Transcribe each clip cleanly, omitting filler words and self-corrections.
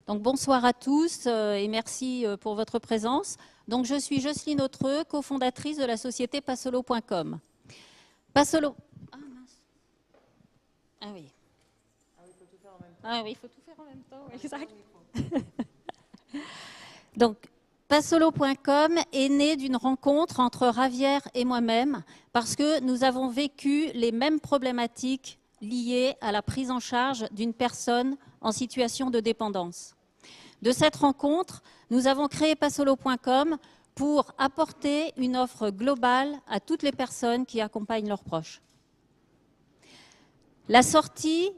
Donc bonsoir à tous et merci pour votre présence. Donc je suis Jocelyne Autreux, cofondatrice de la société Passolo.com. Passolo. Ah mince. Ah oui. Ah oui, il faut tout faire en même temps. Oui, exact. Donc Passolo.com est né d'une rencontre entre Ravière et moi-même parce que nous avons vécu les mêmes problématiques liées à la prise en charge d'une personne en situation de dépendance. De cette rencontre, nous avons créé Passolo.com pour apporter une offre globale à toutes les personnes qui accompagnent leurs proches. La sortie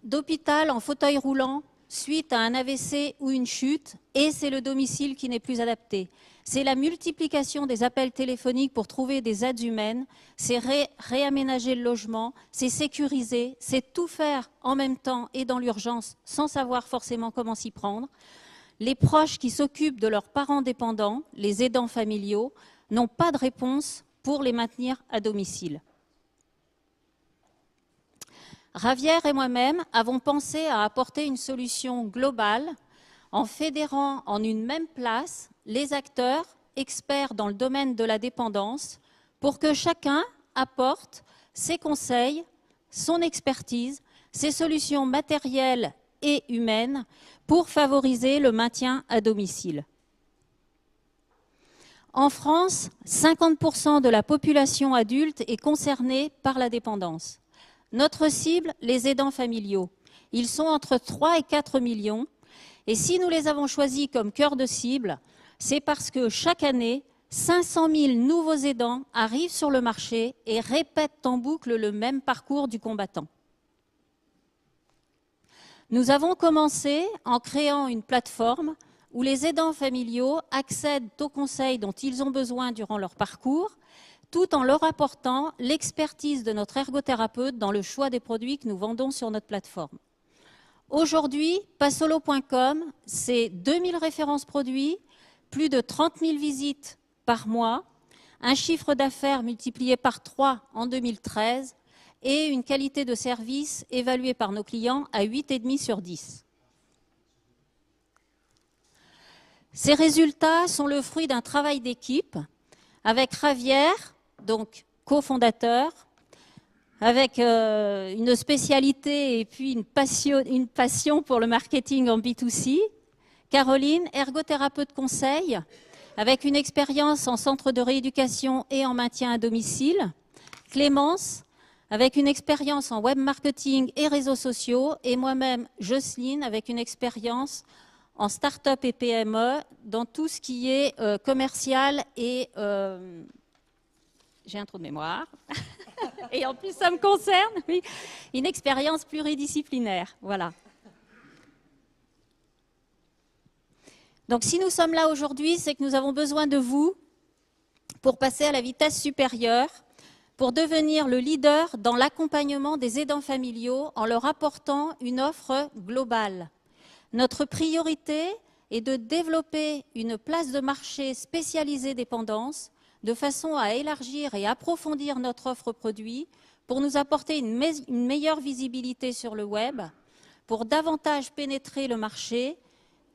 d'hôpital en fauteuil roulant suite à un AVC ou une chute, et c'est le domicile qui n'est plus adapté. C'est la multiplication des appels téléphoniques pour trouver des aides humaines, c'est réaménager le logement, c'est sécuriser, c'est tout faire en même temps et dans l'urgence sans savoir forcément comment s'y prendre. Les proches qui s'occupent de leurs parents dépendants, les aidants familiaux, n'ont pas de réponse pour les maintenir à domicile. Ravière et moi-même avons pensé à apporter une solution globale en fédérant en une même place les acteurs experts dans le domaine de la dépendance pour que chacun apporte ses conseils, son expertise, ses solutions matérielles et humaines pour favoriser le maintien à domicile. En France, 50% de la population adulte est concernée par la dépendance. Notre cible, les aidants familiaux. Ils sont entre 3 et 4 millions. Et si nous les avons choisis comme cœur de cible, c'est parce que chaque année, 500 000 nouveaux aidants arrivent sur le marché et répètent en boucle le même parcours du combattant. Nous avons commencé en créant une plateforme où les aidants familiaux accèdent aux conseils dont ils ont besoin durant leur parcours, tout en leur apportant l'expertise de notre ergothérapeute dans le choix des produits que nous vendons sur notre plateforme. Aujourd'hui, Passolo.com, c'est 2000 références produits, plus de 30 000 visites par mois, un chiffre d'affaires multiplié par 3 en 2013 et une qualité de service évaluée par nos clients à 8,5 sur 10. Ces résultats sont le fruit d'un travail d'équipe avec Ravière, donc cofondateur, avec une spécialité et puis une passion pour le marketing en B2C. Caroline, ergothérapeute conseil, avec une expérience en centre de rééducation et en maintien à domicile. Clémence, avec une expérience en web marketing et réseaux sociaux. Et moi-même, Jocelyne, avec une expérience en start-up et PME dans tout ce qui est commercial et... j'ai un trou de mémoire. Et en plus, ça me concerne, oui, une expérience pluridisciplinaire. Voilà. Donc, si nous sommes là aujourd'hui, c'est que nous avons besoin de vous pour passer à la vitesse supérieure, pour devenir le leader dans l'accompagnement des aidants familiaux en leur apportant une offre globale. Notre priorité est de développer une place de marché spécialisée dépendance de façon à élargir et approfondir notre offre produit pour nous apporter une meilleure visibilité sur le web, pour davantage pénétrer le marché,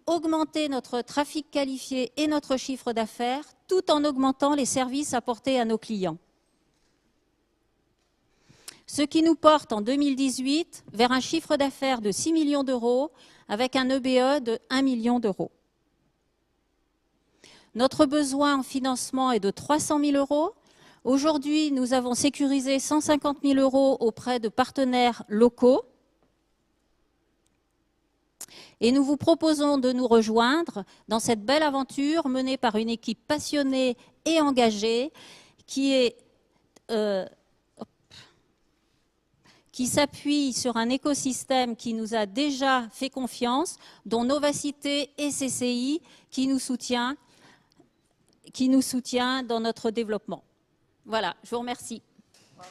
augmenter notre trafic qualifié et notre chiffre d'affaires, tout en augmentant les services apportés à nos clients. Ce qui nous porte en 2018 vers un chiffre d'affaires de 6 millions d'euros avec un EBE de 1 million d'euros. Notre besoin en financement est de 300 000 euros. Aujourd'hui, nous avons sécurisé 150 000 euros auprès de partenaires locaux. Et nous vous proposons de nous rejoindre dans cette belle aventure menée par une équipe passionnée et engagée qui s'appuie sur un écosystème qui nous a déjà fait confiance, dont Novacité et CCI qui nous soutient dans notre développement. Voilà, je vous remercie. Bravo.